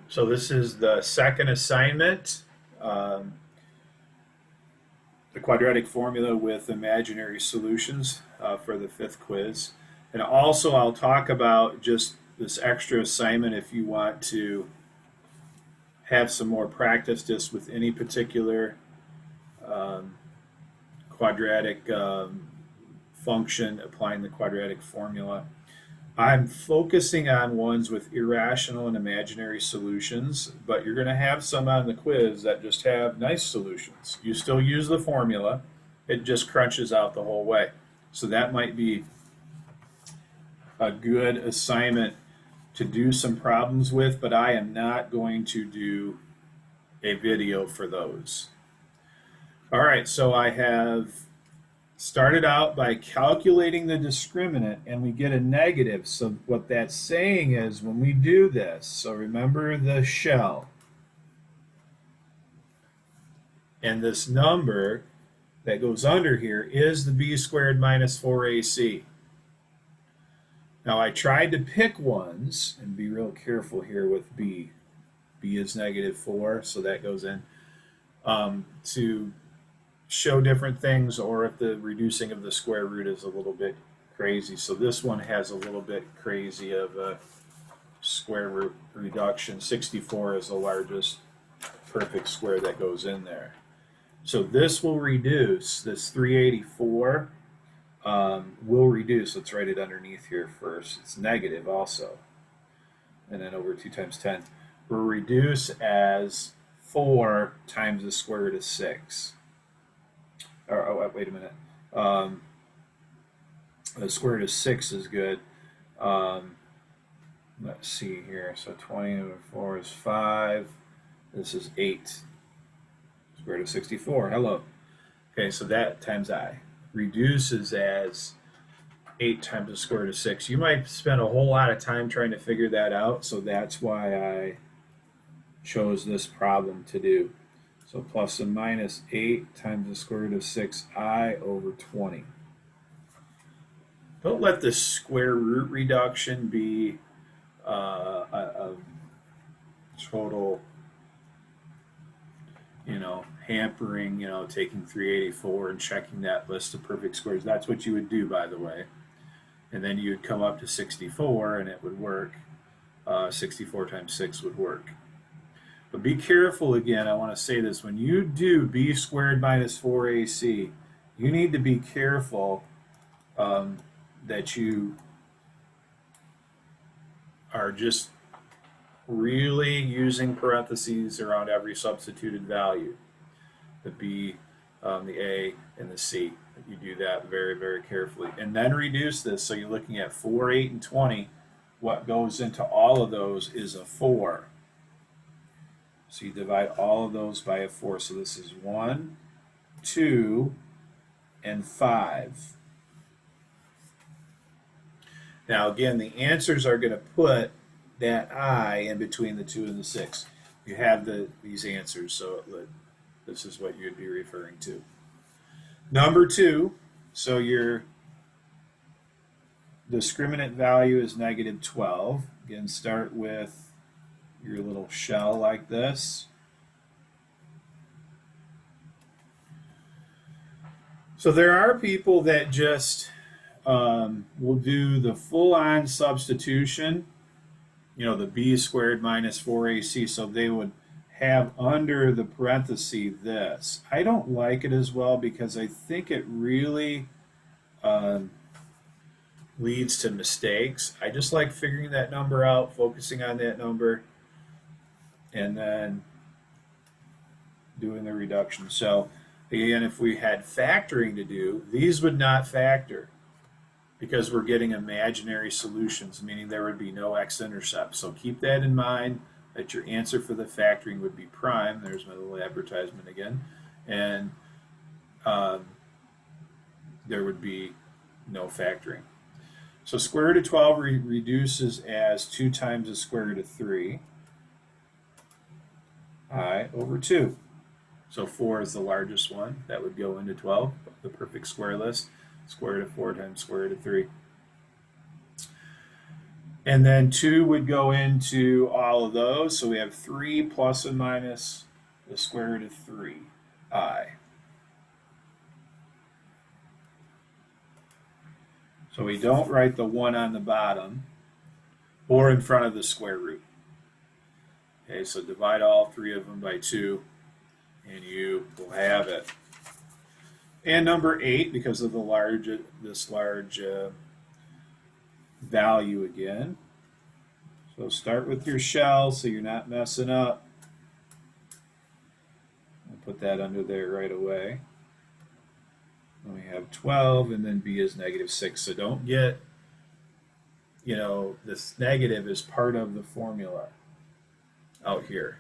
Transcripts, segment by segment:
So this is the second assignment, um, the quadratic formula with imaginary solutions for the fifth quiz. And also I'll talk about just this extra assignment if you want to have some more practice just with any particular um, quadratic function, applying the quadratic formula. I'm focusing on ones with irrational and imaginary solutions, but you're going to have some on the quiz that just have nice solutions. You still use the formula, it just crunches out the whole way. So that might be a good assignment to do some problems with, but I am not going to do a video for those. All right, so I have started out by calculating the discriminant, and we get a negative. So what that's saying is when we do this, so remember the shell, and this number that goes under here is the b squared minus 4ac. Now I tried to pick ones, and be real careful here with b. b is negative 4, so that goes in, to show different things, or if the reducing of the square root is a little bit crazy. So this one has a little bit crazy of a square root reduction. 64 is the largest perfect square that goes in there. So this will reduce, this 384 will reduce. Let's write it underneath here first. It's negative also. And then over 2 times 10 will reduce as 4 times the square root of 6. Oh, wait a minute. The square root of 6 is good. Let's see here. So 20 over 4 is 5. This is 8. Square root of 64. Hello. Okay, so that times I reduces as 8 times the square root of 6. You might spend a whole lot of time trying to figure that out, so that's why I chose this problem to do. So plus and minus 8 times the square root of 6i over 20. Don't let the square root reduction be a total, hampering, taking 384 and checking that list of perfect squares. That's what you would do, by the way. And then you would come up to 64 and it would work. 64 times 6 would work. But be careful again, I want to say this, when you do b squared minus 4ac, you need to be careful that you are just really using parentheses around every substituted value. The b, the a, and the c. You do that very, very carefully. And then reduce this, so you're looking at 4, 8, and 20. What goes into all of those is a 4. So you divide all of those by a 4. So this is 1, 2, and 5. Now again, the answers are going to put that I in between the 2 and the 6. You have these answers, so this is what you'd be referring to. Number 2, so your discriminant value is negative 12. Again, start with your little shell like this. So there are people that just will do the full-on substitution, the b squared minus 4ac, so they would have under the parenthesis this. I don't like it as well because I think it really leads to mistakes. I just like figuring that number out, focusing on that number, and then doing the reduction. So again, if we had factoring to do, these would not factor because we're getting imaginary solutions, meaning there would be no x-intercept. So keep that in mind, that your answer for the factoring would be prime. There's my little advertisement again. And there would be no factoring. So square root of 12 reduces as 2 times the square root of 3. I over 2. So 4 is the largest one. That would go into 12, the perfect square list. Square root of 4 times square root of 3. And then 2 would go into all of those. So we have 3 plus and minus the square root of 3i. So we don't write the 1 on the bottom or in front of the square root. Okay, so divide all 3 of them by 2, and you will have it. And number 8, because of the this large value again. So start with your shell so you're not messing up. I'll put that under there right away. And we have 12, and then b is -6. So don't get, this negative is part of the formula out here.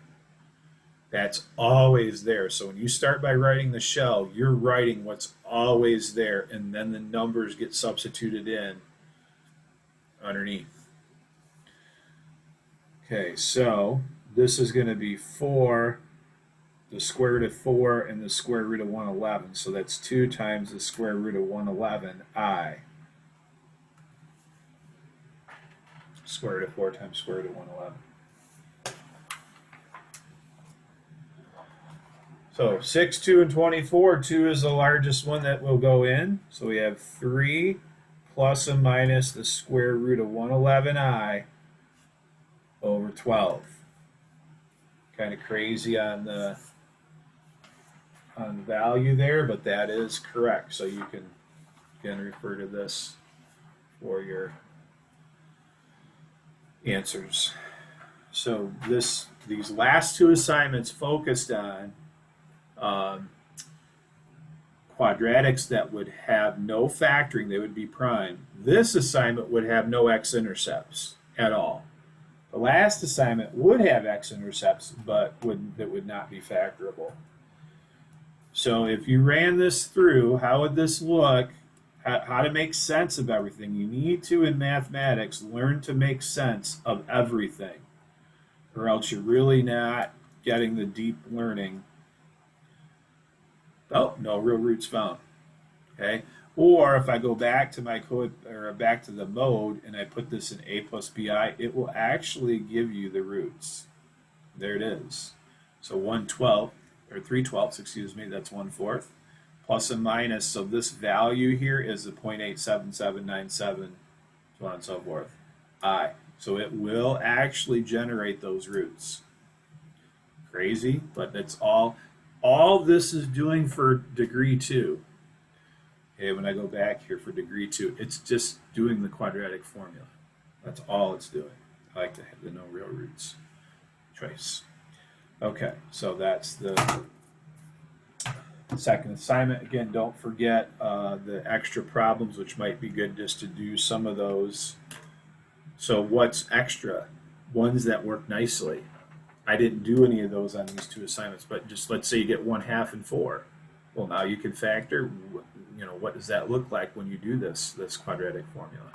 That's always there. So when you start by writing the shell, you're writing what's always there, and then the numbers get substituted in underneath. Okay, so this is going to be 4, the square root of 4, and the square root of 111. So that's 2 times the square root of 111i. Square root of 4 times square root of 111. So 6, 2, and 24. 2 is the largest one that will go in. So we have 3 plus and minus the square root of 111i over 12. Kind of crazy on the value there, but that is correct. So you can again refer to this for your answers. So these last 2 assignments focused on quadratics that would have no factoring, they would be prime. This assignment would have no x-intercepts at all. The last assignment would have x-intercepts, but that would not be factorable. So if you ran this through, how would this look? How to make sense of everything. You need to, in mathematics, learn to make sense of everything, or else you're really not getting the deep learning. Oh, no real roots found. Okay, or if I go back to my code or back to the mode and I put this in a plus bi, it will actually give you the roots. There it is. So 1/12 or 3/12, excuse me. That's 1/4 plus and minus. So this value here is a 0.87797, so on and so forth. I. So it will actually generate those roots. Crazy, but that's all. All this is doing for degree 2. Okay, when I go back here for degree 2, it's just doing the quadratic formula. That's all it's doing. I like to have the no real roots choice. Okay, so that's the second assignment. Again, don't forget the extra problems, which might be good just to do some of those. So what's extra? Ones that work nicely. I didn't do any of those on these 2 assignments, but just let's say you get 1/2 and 4. Well, now you can factor, what does that look like when you do this quadratic formula?